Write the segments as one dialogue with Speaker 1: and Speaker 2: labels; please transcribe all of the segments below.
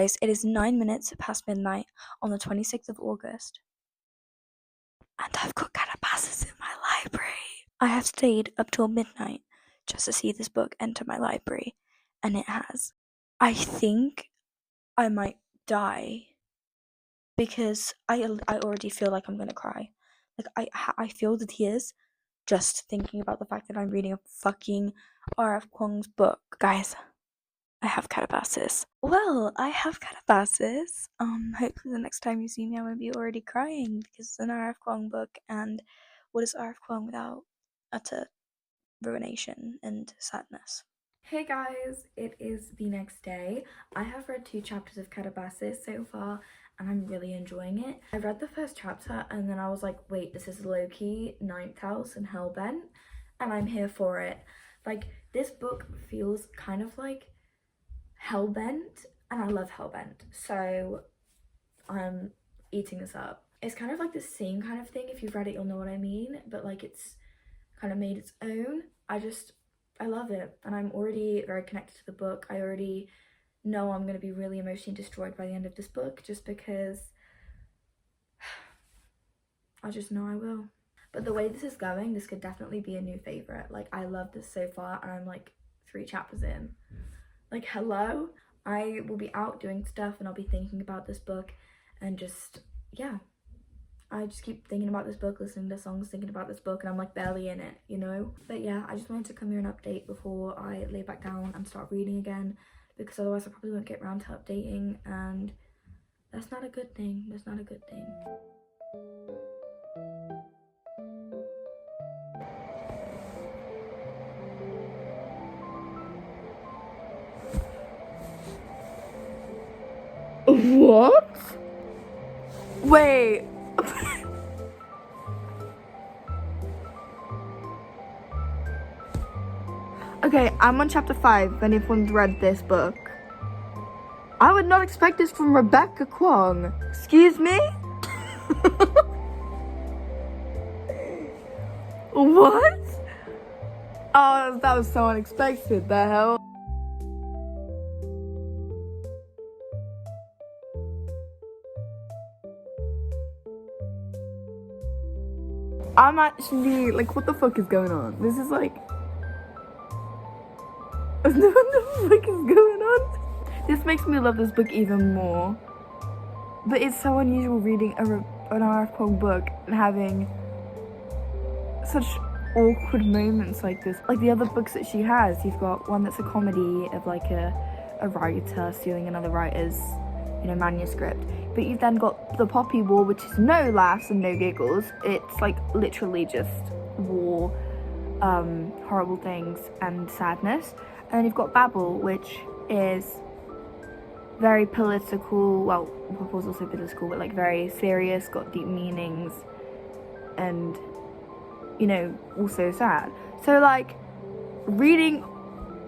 Speaker 1: guys, it is 9 minutes past midnight on the 26th of August. And I've got Katabasis in my library. I have stayed up till midnight just to see this book enter my library. And it has. I think I might die. Because I already feel like I'm gonna cry. Like, I feel the tears just thinking about the fact that I'm reading a fucking RF Kuang's book. Guys, I have Katabasis. Well, I have Katabasis. Hopefully the next time you see me, I won't be already crying because it's an RF Kuang book, and what is RF Kuang without utter ruination and sadness? Hey guys, it is the next day. I have read 2 chapters of Katabasis so far, and I'm really enjoying it. I read the first chapter and then I was like, wait, this is low-key Ninth House and Hellbent, and I'm here for it. Like, this book feels kind of like Hellbent, and I love Hellbent, so I'm eating this up. It's kind of like the same kind of thing. If you've read it, you'll know what I mean, but like it's kind of made its own. I love it, and I'm already very connected to the book. I already know I'm going to be really emotionally destroyed by the end of this book, just because I just know I will. But the way this is going, this could definitely be a new favourite. Like, I love this so far, and I'm like 3 chapters in. Like, hello? I will be out doing stuff and I'll be thinking about this book, and just, yeah. I just keep thinking about this book, listening to songs, thinking about this book, and I'm like barely in it, you know? But yeah, I just wanted to come here and update before I lay back down and start reading again, because otherwise I probably won't get around to updating, and that's not a good thing. That's not a good thing. What? Wait. Okay, I'm on chapter 5, if anyone's read this book. I would not expect this from Rebecca Kuang. Excuse me? What? Oh, that was so unexpected. The hell? I'm actually, like, what the fuck is going on? This is like... What the fuck is going on? This makes me love this book even more. But it's so unusual reading an RF Kuang book and having such awkward moments like this. Like the other books that she has, you've got one that's a comedy of like a writer stealing another writer's, you know, manuscript. But you've then got The Poppy War, which is no laughs and no giggles. It's like literally just war, horrible things and sadness. And then you've got Babel, which is very political. Well, Pop was also political, but like very serious, got deep meanings, and, you know, also sad. So like, reading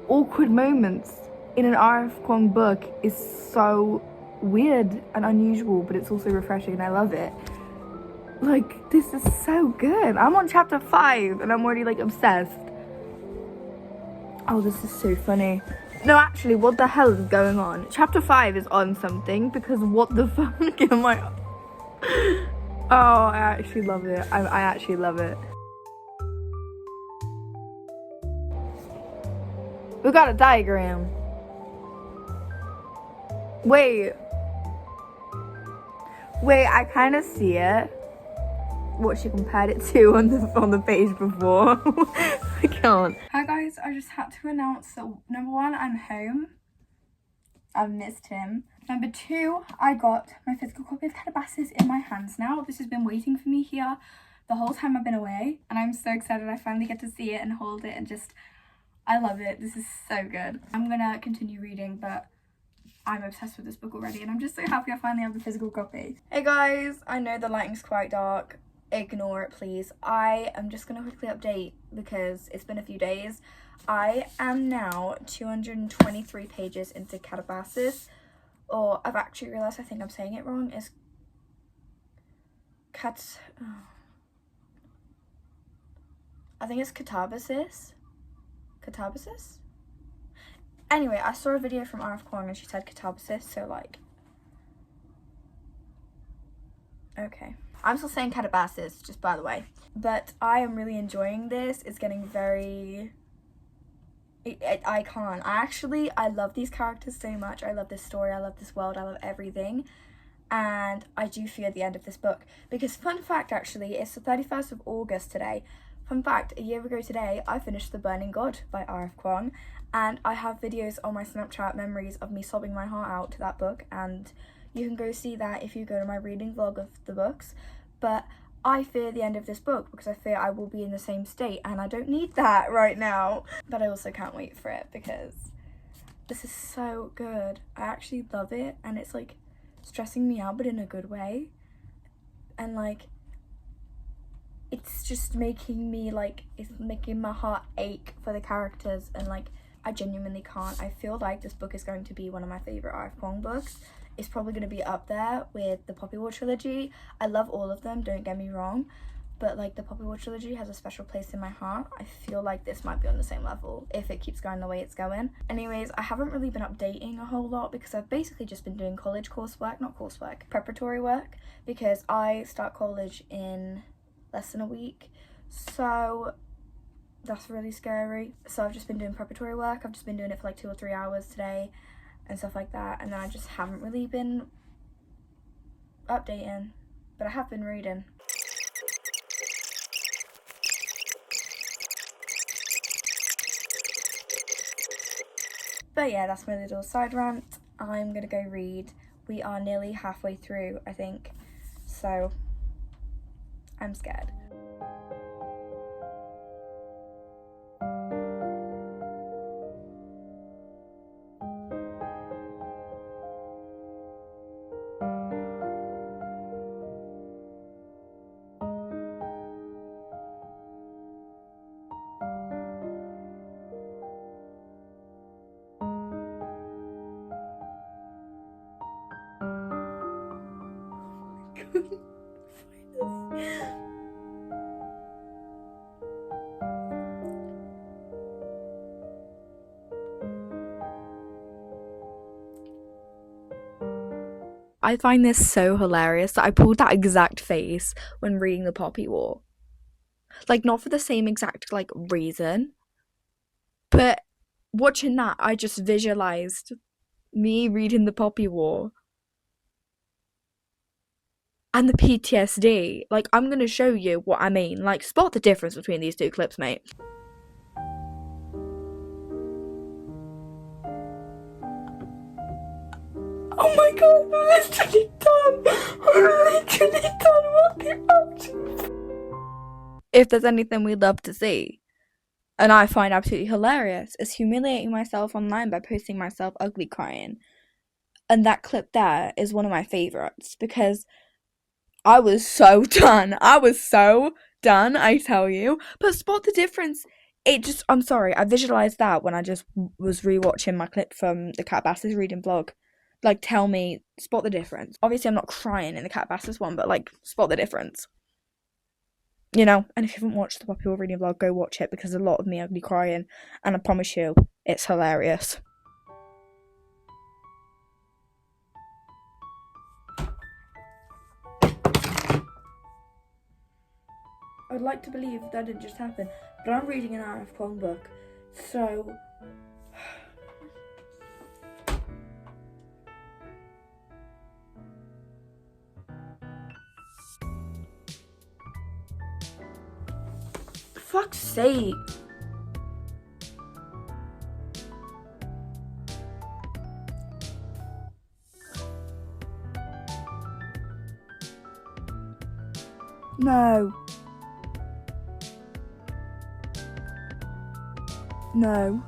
Speaker 1: awkward moments in an RF Kuang book is so weird and unusual, but it's also refreshing, and I love it. Like, this is so good. I'm on chapter 5 and I'm already like obsessed. Oh, this is so funny. No, actually, what the hell is going on? Chapter 5 is on something, because what the fuck am I... Oh, I actually love it. I actually love it. We got a diagram. Wait, I kind of see it. What she compared it to on the page before. I can't. Hi guys, I just had to announce that number 1, I'm home. I've missed him. Number 2, I got my physical copy of Katabasis in my hands now. This has been waiting for me here the whole time I've been away, and I'm so excited I finally get to see it and hold it, and just, I love it. This is so good. I'm gonna continue reading, but I'm obsessed with this book already, and I'm just so happy I finally have the physical copy. Hey guys, I know the lighting's quite dark. Ignore it, please. I am just gonna quickly update because it's been a few days. I am now 223 pages into Katabasis, or I've actually realized I think I'm saying it wrong. It's I think it's Katabasis. Katabasis? Anyway, I saw a video from RF Kuang and she said Katabasis, so like, Okay. I'm still saying Katabasis, just by the way. But I am really enjoying this. It's getting very... I can't. I love these characters so much. I love this story. I love this world. I love everything. And I do fear the end of this book. Because, fun fact, actually, it's the 31st of August today. Fun fact, a year ago today, I finished The Burning God by RF Kuang. And I have videos on my Snapchat memories of me sobbing my heart out to that book. And you can go see that if you go to my reading vlog of the books. But I fear the end of this book because I fear I will be in the same state. And I don't need that right now. But I also can't wait for it because this is so good. I actually love it. And it's like stressing me out, but in a good way. And like, it's just making me like, it's making my heart ache for the characters, and like, I genuinely can't. I feel like this book is going to be one of my favorite RF Kuang books. It's probably going to be up there with the Poppy War trilogy. I love all of them, don't get me wrong, but like the Poppy War trilogy has a special place in my heart. I feel like this might be on the same level if it keeps going the way it's going. Anyways, I haven't really been updating a whole lot because I've basically just been doing college coursework, not coursework, preparatory work, because I start college in less than a week. So that's really scary. So I've just been doing preparatory work. I've just been doing it for like 2 or 3 hours today and stuff like that. And then I just haven't really been updating, but I have been reading. But yeah, that's my little side rant. I'm gonna go read. We are nearly halfway through, I think. So I'm scared. I find this so hilarious that I pulled that exact face when reading the Poppy War. Like, not for the same exact, like, reason, but watching that, I just visualized me reading the Poppy War and the PTSD. Like, I'm gonna show you what I mean. Like, spot the difference between these two clips, mate. Oh my god, I'm literally done. I'm literally done walking up. If there's anything we'd love to see, and I find absolutely hilarious, is humiliating myself online by posting myself ugly crying. And that clip there is one of my favourites because I was so done. I tell you. But spot the difference. I'm sorry, I visualised that when I just was rewatching my clip from the Katabasis reading vlog. Like, tell me, spot the difference. Obviously, I'm not crying in the Katabasis one, but, like, spot the difference. You know? And if you haven't watched the Poppy War reading vlog, go watch it because there's a lot of me ugly crying. And I promise you, it's hilarious. I'd like to believe that didn't just happen, but I'm reading an RF Kuang book, so... Fuck's sake! No. No.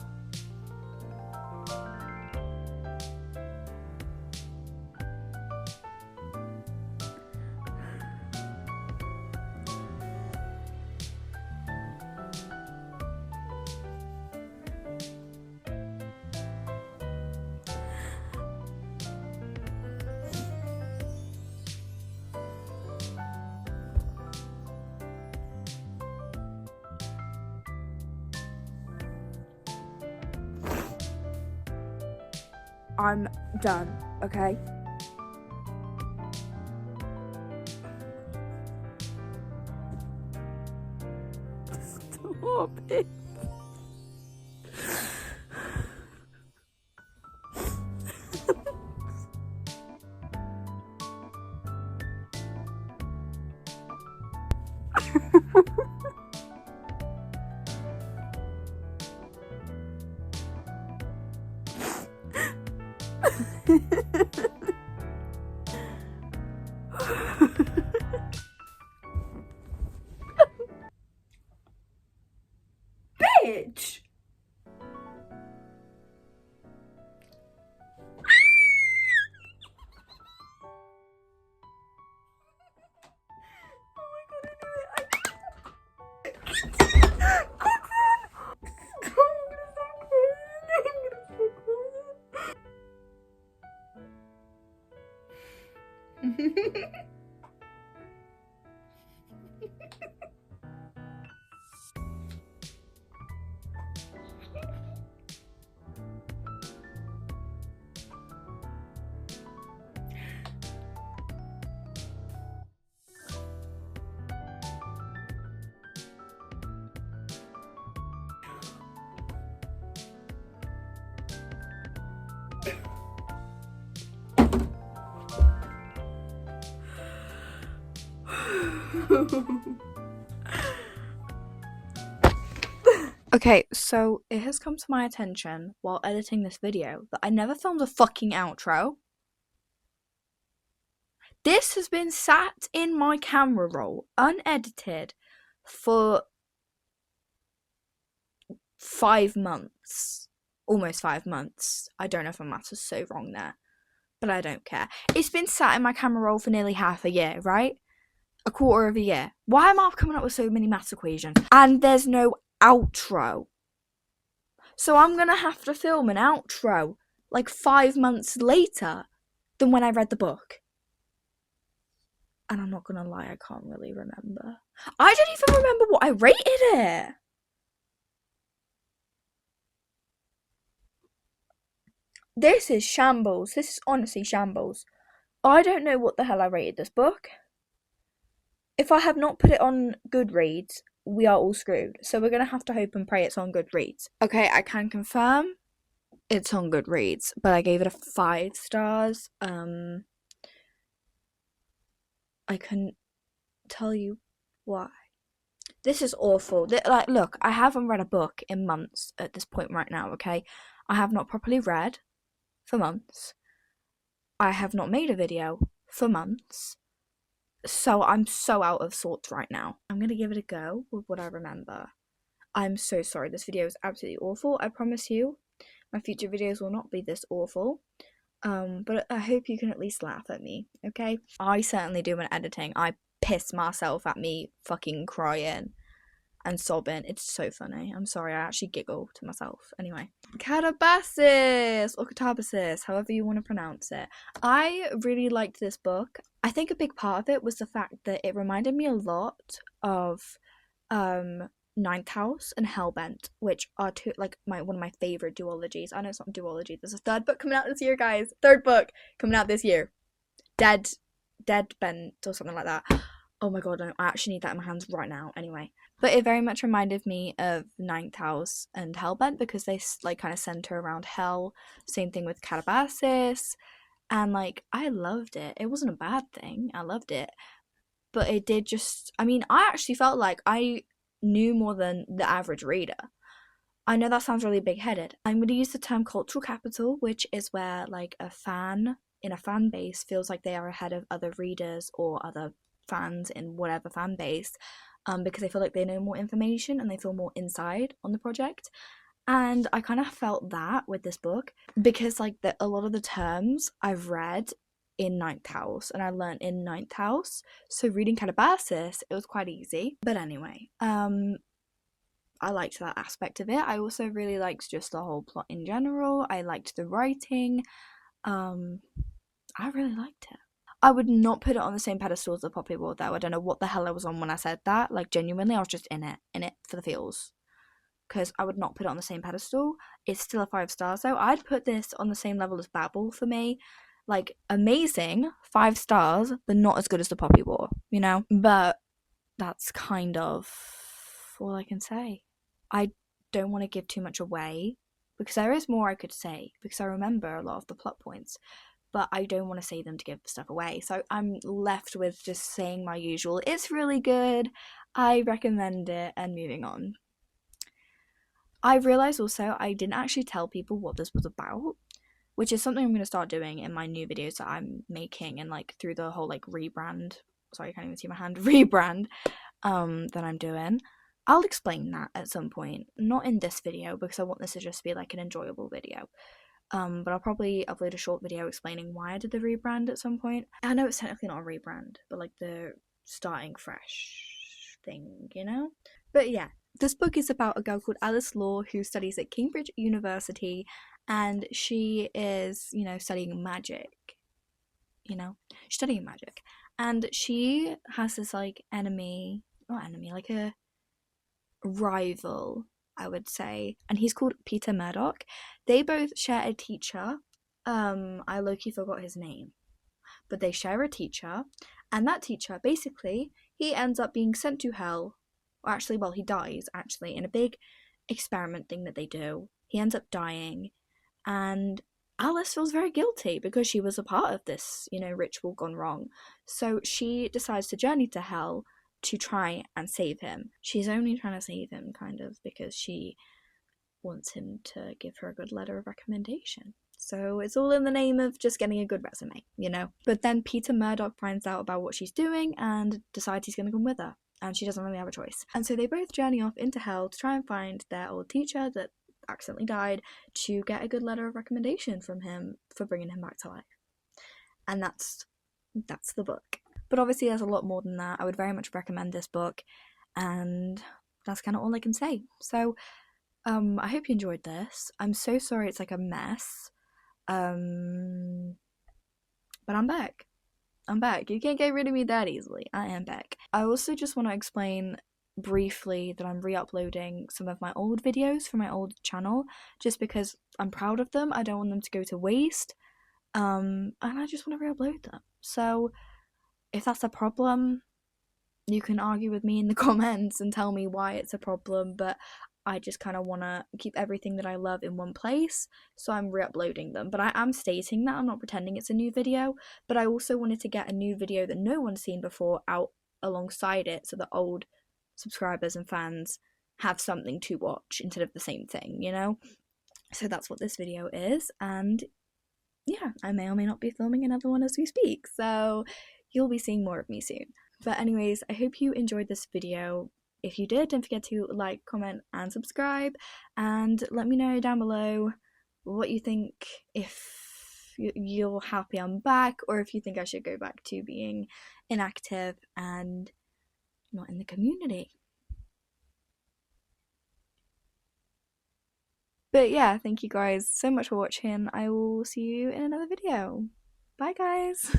Speaker 1: I'm done, okay? Oh, babe. Bitch! Okay, so it has come to my attention while editing this video that I never filmed a fucking outro. This has been sat in my camera roll, unedited, for 5 months. Almost 5 months. I don't know if my maths is so wrong there, but I don't care. It's been sat in my camera roll for nearly half a year, right? A quarter of a year. Why am I coming up with so many maths equations? And there's no outro. So I'm gonna have to film an outro like 5 months later than when I read the book. And I'm not gonna lie, I can't really remember. I don't even remember what I rated it. This is shambles. This is honestly shambles. I don't know what the hell I rated this book. If I have not put it on Goodreads, we are all screwed. So we're going to have to hope and pray it's on Goodreads. Okay, I can confirm it's on Goodreads, but I gave it a 5 stars. I couldn't tell you why. This is awful. Like, look, I haven't read a book in months at this point right now, okay? I have not properly read for months. I have not made a video for months. So I'm so out of sorts right now. I'm going to give it a go with what I remember. I'm so sorry. This video is absolutely awful. I promise you, my future videos will not be this awful. But I hope you can at least laugh at me, okay? I certainly do when editing. I piss myself at me fucking crying and sobbing. It's so funny. I'm sorry, I actually giggle to myself. Anyway. Katabasis or Katabasis, however you want to pronounce it. I really liked this book. I think a big part of it was the fact that it reminded me a lot of Ninth House and Hellbent, which are two, like, one of my favorite duologies. I know it's not a duology. There's a third book coming out this year, guys. Third book coming out this year. Dead Bent or something like that. Oh my god, I actually need that in my hands right now. Anyway, but it very much reminded me of Ninth House and Hellbent because they like kind of center around hell. Same thing with Katabasis, and like I loved it. It wasn't a bad thing. I loved it, but it did just. I mean, I actually felt like I knew more than the average reader. I know that sounds really big-headed. I'm going to use the term cultural capital, which is where like a fan in a fan base feels like they are ahead of other readers or other fans in whatever fan base, because they feel like they know more information and they feel more inside on the project. And I kind of felt that with this book because like a lot of the terms I've read in Ninth House and I learned in Ninth House, so reading Katabasis it was quite easy. But anyway, I liked that aspect of it. I also really liked just the whole plot in general. I liked the writing. I really liked it. I would not put it on the same pedestal as the Poppy War though. I don't know what the hell I was on when I said that. Like genuinely, I was just in it for the feels. Because I would not put it on the same pedestal. It's still a 5 stars though. I'd put this on the same level as Babel for me. Like amazing, 5 stars, but not as good as the Poppy War, you know? But that's kind of all I can say. I don't want to give too much away because there is more I could say because I remember a lot of the plot points, but I don't want to say them to give stuff away. So I'm left with just saying my usual, it's really good, I recommend it, and moving on. I realised also I didn't actually tell people what this was about, which is something I'm going to start doing in my new videos that I'm making and like through the whole like rebrand. Sorry, I can't even see my hand. Rebrand that I'm doing. I'll explain that at some point. Not in this video because I want this to just be like an enjoyable video. But I'll probably upload a short video explaining why I did the rebrand at some point. I know it's technically not a rebrand, but like the starting fresh thing, you know? But yeah, this book is about a girl called Alice Law who studies at Cambridge University, and she is, studying magic. She's studying magic. And she has this like like a rival, I would say, and he's called Peter Murdoch. They both share a teacher. I low-key forgot his name, but they share a teacher, and that teacher basically he ends up being sent to hell. Or actually, well, he dies actually in a big experiment thing that they do. He ends up dying, and Alice feels very guilty because she was a part of this, ritual gone wrong. So she decides to journey to hell to try and save him. She's only trying to save him, kind of, because she wants him to give her a good letter of recommendation. So it's all in the name of just getting a good resume, But then Peter Murdoch finds out about what she's doing and decides he's going to come with her. And she doesn't really have a choice. And so they both journey off into hell to try and find their old teacher that accidentally died to get a good letter of recommendation from him for bringing him back to life. And that's the book. But obviously there's a lot more than that. I would very much recommend this book, and that's kind of all I can say. So I hope you enjoyed this. I'm so sorry it's like a mess. But I'm back. You can't get rid of me that easily. I am back. I also just want to explain briefly that I'm re-uploading some of my old videos from my old channel just because I'm proud of them. I don't want them to go to waste. And I just want to re-upload them. So if that's a problem, you can argue with me in the comments and tell me why it's a problem, but I just kind of want to keep everything that I love in one place, so I'm re-uploading them. But I am stating that, I'm not pretending it's a new video, but I also wanted to get a new video that no one's seen before out alongside it, so that old subscribers and fans have something to watch instead of the same thing, So that's what this video is, and yeah, I may or may not be filming another one as we speak, so you'll be seeing more of me soon. But anyways, I hope you enjoyed this video. If you did, don't forget to like, comment, and subscribe, and let me know down below what you think, if you're happy I'm back, or if you think I should go back to being inactive and not in the community. But yeah, thank you guys so much for watching. I will see you in another video. Bye guys!